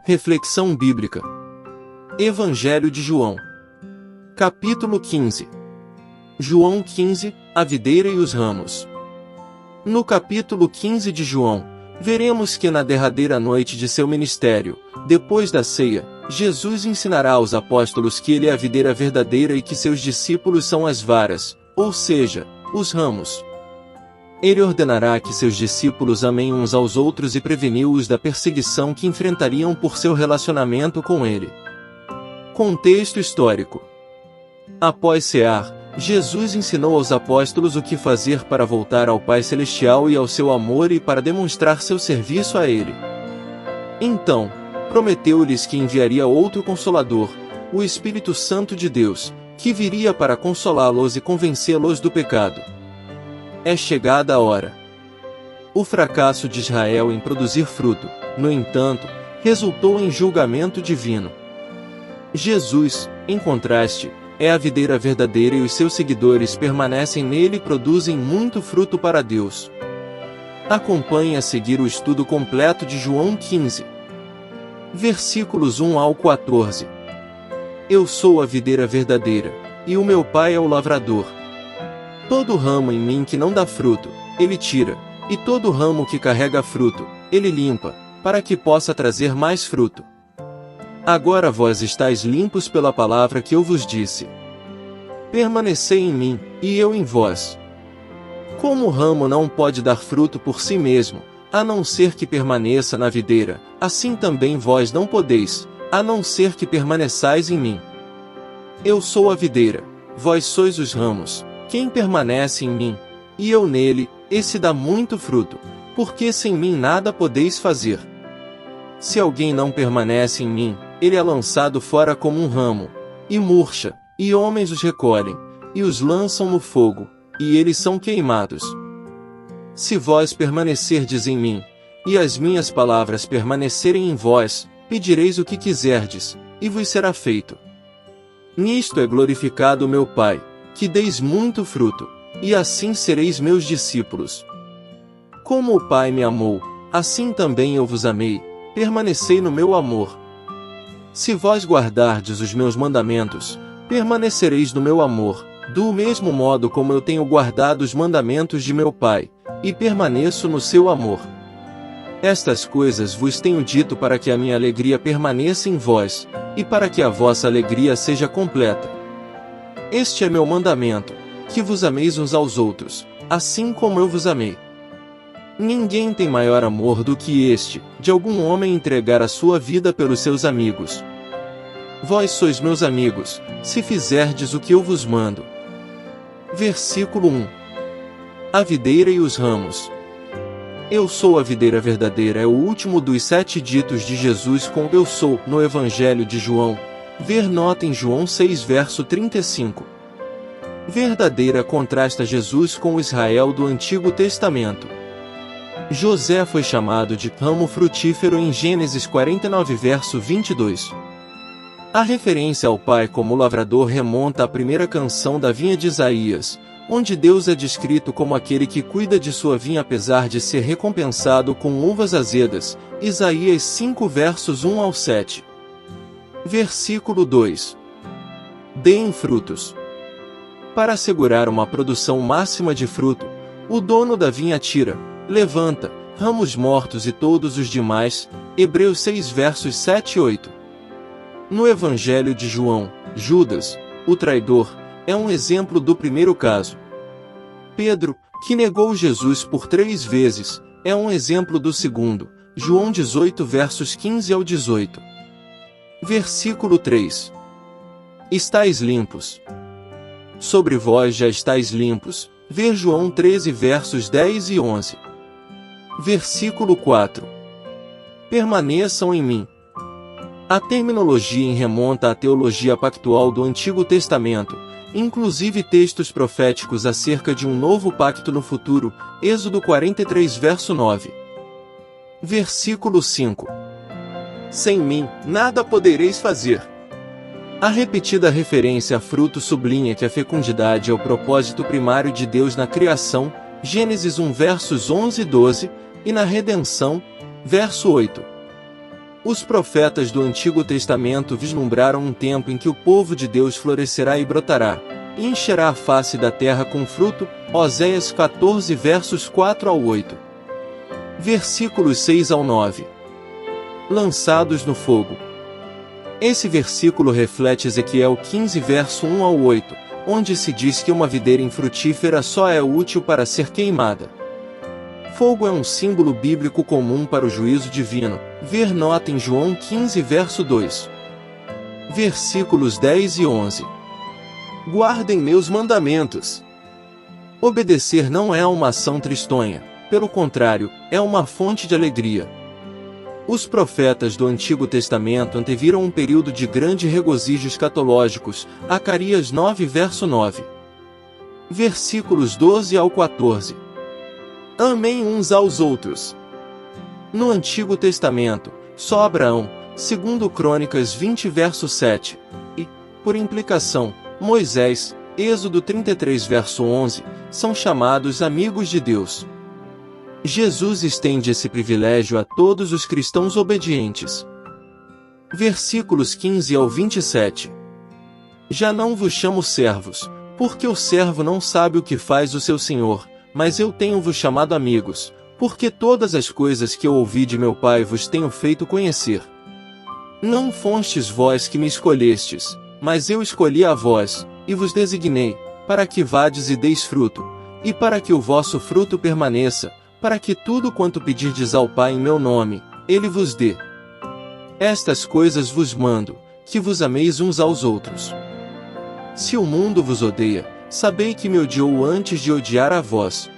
Reflexão bíblica. Evangelho de João. Capítulo 15. João 15, a videira e os ramos. No capítulo 15 de João, veremos que na derradeira noite de seu ministério, depois da ceia, Jesus ensinará aos apóstolos que ele é a videira verdadeira e que seus discípulos são as varas, ou seja, os ramos. Ele ordenará que seus discípulos amem uns aos outros e preveniu-os da perseguição que enfrentariam por seu relacionamento com ele. Contexto histórico. Após cear, Jesus ensinou aos apóstolos o que fazer para voltar ao Pai Celestial e ao seu amor e para demonstrar seu serviço a ele. Então, prometeu-lhes que enviaria outro Consolador, o Espírito Santo de Deus, que viria para consolá-los e convencê-los do pecado. É chegada a hora. O fracasso de Israel em produzir fruto, no entanto, resultou em julgamento divino. Jesus, em contraste, é a videira verdadeira e os seus seguidores permanecem nele e produzem muito fruto para Deus. Acompanhe a seguir o estudo completo de João 15. Versículos 1 ao 14. Eu sou a videira verdadeira, e o meu Pai é o lavrador. Todo ramo em mim que não dá fruto, ele tira, e todo ramo que carrega fruto, ele limpa, para que possa trazer mais fruto. Agora vós estáis limpos pela palavra que eu vos disse. Permanecei em mim, e eu em vós. Como o ramo não pode dar fruto por si mesmo, a não ser que permaneça na videira, assim também vós não podeis, a não ser que permaneçais em mim. Eu sou a videira, vós sois os ramos. Quem permanece em mim, e eu nele, esse dá muito fruto, porque sem mim nada podeis fazer. Se alguém não permanece em mim, ele é lançado fora como um ramo, e murcha, e homens os recolhem, e os lançam no fogo, e eles são queimados. Se vós permanecerdes em mim, e as minhas palavras permanecerem em vós, pedireis o que quiserdes, e vos será feito. Nisto é glorificado o meu Pai, que deis muito fruto, e assim sereis meus discípulos. Como o Pai me amou, assim também eu vos amei, permanecei no meu amor. Se vós guardardes os meus mandamentos, permanecereis no meu amor, do mesmo modo como eu tenho guardado os mandamentos de meu Pai, e permaneço no seu amor. Estas coisas vos tenho dito para que a minha alegria permaneça em vós, e para que a vossa alegria seja completa. Este é meu mandamento, que vos ameis uns aos outros, assim como eu vos amei. Ninguém tem maior amor do que este, de algum homem entregar a sua vida pelos seus amigos. Vós sois meus amigos, se fizerdes o que eu vos mando. Versículo 1. A videira e os ramos. Eu sou a videira verdadeira é o último dos 7 ditos de Jesus com eu sou, no Evangelho de João. Ver nota em João 6 verso 35. Verdadeira contrasta Jesus com o Israel do Antigo Testamento. José foi chamado de ramo frutífero em Gênesis 49 verso 22. A referência ao Pai como lavrador remonta à primeira canção da vinha de Isaías, onde Deus é descrito como aquele que cuida de sua vinha apesar de ser recompensado com uvas azedas, Isaías 5 versos 1 ao 7. Versículo 2. Deem frutos. Para assegurar uma produção máxima de fruto, o dono da vinha tira, levanta, ramos mortos e todos os demais, Hebreus 6 versos 7 e 8. No Evangelho de João, Judas, o traidor, é um exemplo do primeiro caso. Pedro, que negou Jesus por 3 vezes, é um exemplo do segundo, João 18 versos 15 ao 18. Versículo 3. Estais limpos. Sobre vós já estáis limpos, ver João 13 versos 10 e 11. Versículo 4. Permaneçam em mim. A terminologia remonta à teologia pactual do Antigo Testamento, inclusive textos proféticos acerca de um novo pacto no futuro, Êxodo 43 verso 9. Versículo 5. Sem mim, nada podereis fazer. A repetida referência a fruto sublinha que a fecundidade é o propósito primário de Deus na criação, Gênesis 1 versos 11 e 12, e na redenção, verso 8. Os profetas do Antigo Testamento vislumbraram um tempo em que o povo de Deus florescerá e brotará, e encherá a face da terra com fruto. Oséias 14 versos 4 ao 8. Versículos 6 ao 9. Lançados no fogo. Esse versículo reflete Ezequiel 15 verso 1 ao 8, onde se diz que uma videira infrutífera só é útil para ser queimada. Fogo é um símbolo bíblico comum para o juízo divino. Ver nota em João 15 verso 2. Versículos 10 e 11. Guardem meus mandamentos. Obedecer não é uma ação tristonha, pelo contrário, é uma fonte de alegria. Os profetas do Antigo Testamento anteviram um período de grande regozijo escatológicos. Zacarias 9 verso 9. Versículos 12 ao 14. Amem uns aos outros. No Antigo Testamento, só Abraão, segundo Crônicas 20 verso 7, e, por implicação, Moisés, Êxodo 33 verso 11, são chamados amigos de Deus. Jesus estende esse privilégio a todos os cristãos obedientes. Versículos 15 ao 27. Já não vos chamo servos, porque o servo não sabe o que faz o seu senhor, mas eu tenho-vos chamado amigos, porque todas as coisas que eu ouvi de meu Pai vos tenho feito conhecer. Não fostes vós que me escolhestes, mas eu escolhi a vós, e vos designei, para que vades e deis fruto, e para que o vosso fruto permaneça, para que tudo quanto pedirdes ao Pai em meu nome, Ele vos dê. Estas coisas vos mando, que vos ameis uns aos outros. Se o mundo vos odeia, sabei que me odiou antes de odiar a vós.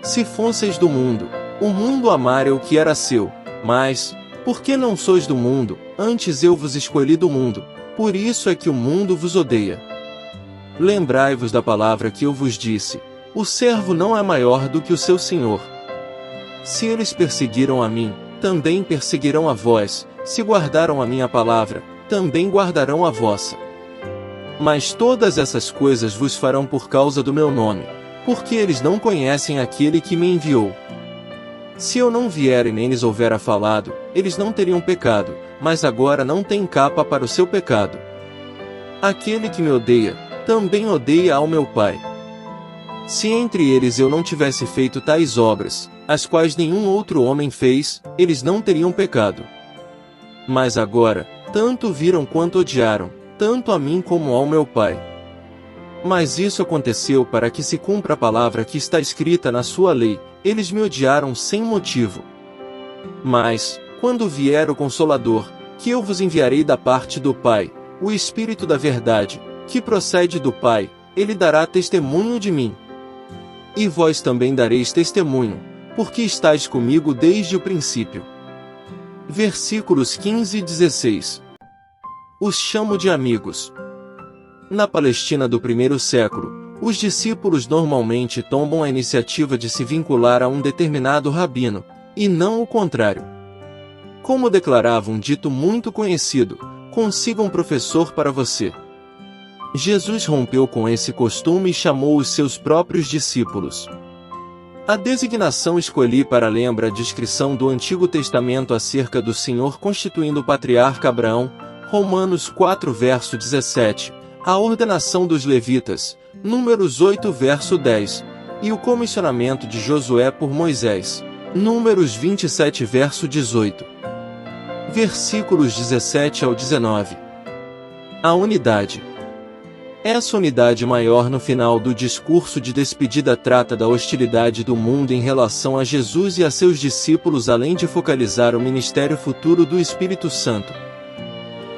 Se fosseis do mundo, o mundo amara o que era seu, mas, porque não sois do mundo, antes eu vos escolhi do mundo, por isso é que o mundo vos odeia. Lembrai-vos da palavra que eu vos disse: o servo não é maior do que o seu senhor. Se eles perseguiram a mim, também perseguirão a vós, se guardaram a minha palavra, também guardarão a vossa. Mas todas essas coisas vos farão por causa do meu nome, porque eles não conhecem aquele que me enviou. Se eu não vier e nem lhes houvera falado, eles não teriam pecado, mas agora não têm capa para o seu pecado. Aquele que me odeia, também odeia ao meu Pai. Se entre eles eu não tivesse feito tais obras, as quais nenhum outro homem fez, eles não teriam pecado. Mas agora, tanto viram quanto odiaram, tanto a mim como ao meu Pai. Mas isso aconteceu para que se cumpra a palavra que está escrita na sua lei: eles me odiaram sem motivo. Mas, quando vier o Consolador, que eu vos enviarei da parte do Pai, o Espírito da verdade, que procede do Pai, ele dará testemunho de mim. E vós também dareis testemunho, porque estáis comigo desde o princípio. Versículos 15 e 16. Os chamo de amigos. Na Palestina do primeiro século, os discípulos normalmente tomam a iniciativa de se vincular a um determinado rabino, e não o contrário. Como declarava um dito muito conhecido: consiga um professor para você. Jesus rompeu com esse costume e chamou os seus próprios discípulos. A designação escolhi para lembra a descrição do Antigo Testamento acerca do Senhor constituindo o patriarca Abraão, Romanos 4 verso 17, a ordenação dos levitas, Números 8 verso 10, e o comissionamento de Josué por Moisés, Números 27 verso 18. Versículos 17 ao 19. A unidade. Essa unidade maior no final do discurso de despedida trata da hostilidade do mundo em relação a Jesus e a seus discípulos, além de focalizar o ministério futuro do Espírito Santo.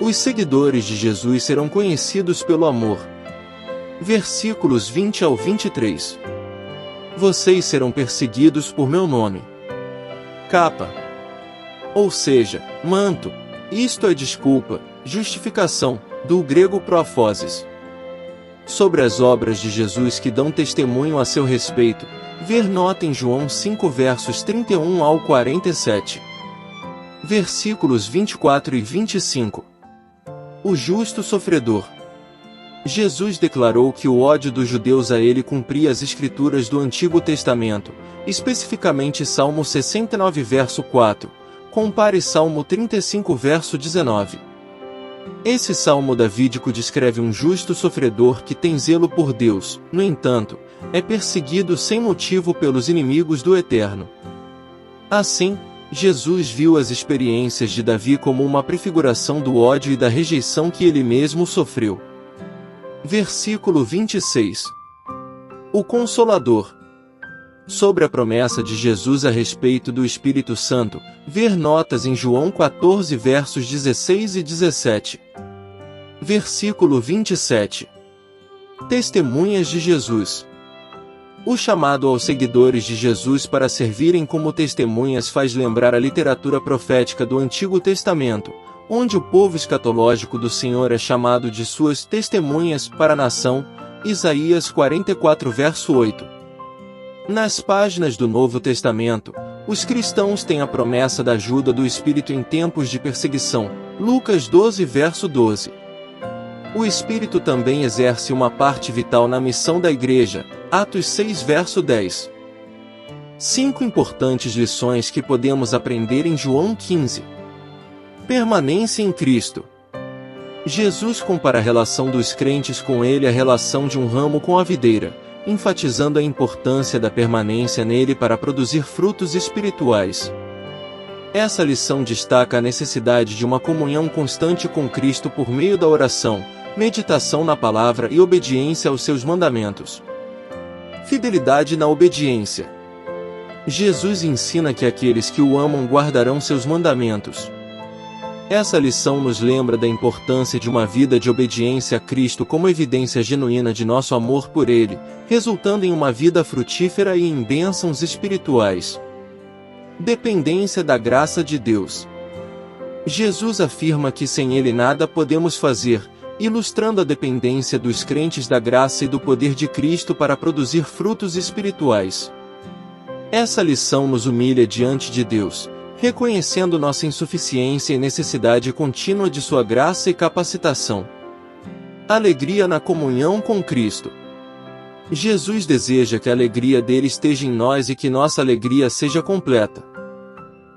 Os seguidores de Jesus serão conhecidos pelo amor. Versículos 20 ao 23. Vocês serão perseguidos por meu nome. Capa. Ou seja, manto. Isto é desculpa, justificação, do grego profoses. Sobre as obras de Jesus que dão testemunho a seu respeito, ver nota em João 5 versos 31 ao 47. Versículos 24 e 25. O justo sofredor. Jesus declarou que o ódio dos judeus a ele cumpria as escrituras do Antigo Testamento, especificamente Salmo 69 verso 4, Compare Salmo 35 verso 19. Esse salmo davídico descreve um justo sofredor que tem zelo por Deus, no entanto, é perseguido sem motivo pelos inimigos do Eterno. Assim, Jesus viu as experiências de Davi como uma prefiguração do ódio e da rejeição que ele mesmo sofreu. Versículo 26. O Consolador. Sobre a promessa de Jesus a respeito do Espírito Santo, ver notas em João 14 versos 16 e 17. Versículo 27. Testemunhas de Jesus. O chamado aos seguidores de Jesus para servirem como testemunhas faz lembrar a literatura profética do Antigo Testamento, onde o povo escatológico do Senhor é chamado de suas testemunhas para a nação, Isaías 44 verso 8. Nas páginas do Novo Testamento, os cristãos têm a promessa da ajuda do Espírito em tempos de perseguição, Lucas 12 verso 12. O Espírito também exerce uma parte vital na missão da Igreja, Atos 6 verso 10. 5 importantes lições que podemos aprender em João 15. Permanência em Cristo. Jesus compara a relação dos crentes com ele à relação de um ramo com a videira, enfatizando a importância da permanência nele para produzir frutos espirituais. Essa lição destaca a necessidade de uma comunhão constante com Cristo por meio da oração, meditação na palavra e obediência aos seus mandamentos. Fidelidade na obediência. Jesus ensina que aqueles que o amam guardarão seus mandamentos. Essa lição nos lembra da importância de uma vida de obediência a Cristo como evidência genuína de nosso amor por Ele, resultando em uma vida frutífera e em bênçãos espirituais. Dependência da graça de Deus. Jesus afirma que sem Ele nada podemos fazer, ilustrando a dependência dos crentes da graça e do poder de Cristo para produzir frutos espirituais. Essa lição nos humilha diante de Deus, reconhecendo nossa insuficiência e necessidade contínua de sua graça e capacitação. Alegria na comunhão com Cristo. Jesus deseja que a alegria dele esteja em nós e que nossa alegria seja completa.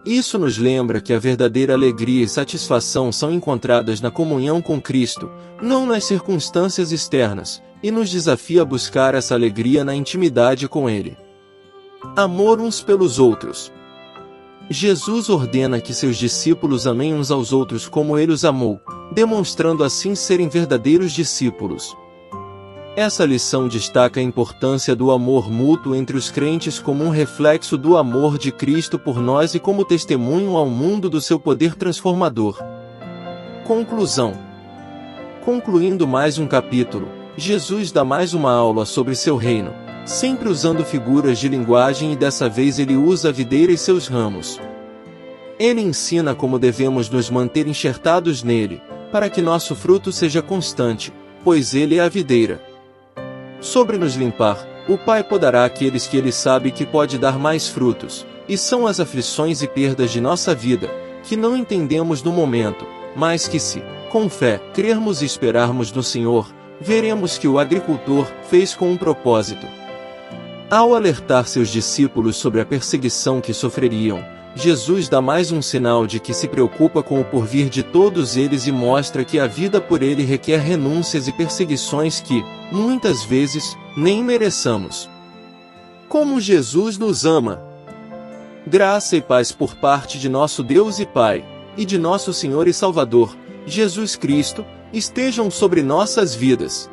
Isso nos lembra que a verdadeira alegria e satisfação são encontradas na comunhão com Cristo, não nas circunstâncias externas, e nos desafia a buscar essa alegria na intimidade com Ele. Amor uns pelos outros. Jesus ordena que seus discípulos amem uns aos outros como Ele os amou, demonstrando assim serem verdadeiros discípulos. Essa lição destaca a importância do amor mútuo entre os crentes como um reflexo do amor de Cristo por nós e como testemunho ao mundo do seu poder transformador. Conclusão. Concluindo mais um capítulo, Jesus dá mais uma aula sobre seu reino, sempre usando figuras de linguagem e dessa vez ele usa a videira e seus ramos. Ele ensina como devemos nos manter enxertados nele, para que nosso fruto seja constante, pois ele é a videira. Sobre nos limpar, o Pai podará aqueles que ele sabe que pode dar mais frutos, e são as aflições e perdas de nossa vida, que não entendemos no momento, mas que se, com fé, crermos e esperarmos no Senhor, veremos que o agricultor fez com um propósito. Ao alertar seus discípulos sobre a perseguição que sofreriam, Jesus dá mais um sinal de que se preocupa com o porvir de todos eles e mostra que a vida por ele requer renúncias e perseguições que, muitas vezes, nem mereçamos. Como Jesus nos ama! Graça e paz por parte de nosso Deus e Pai, e de nosso Senhor e Salvador, Jesus Cristo, estejam sobre nossas vidas.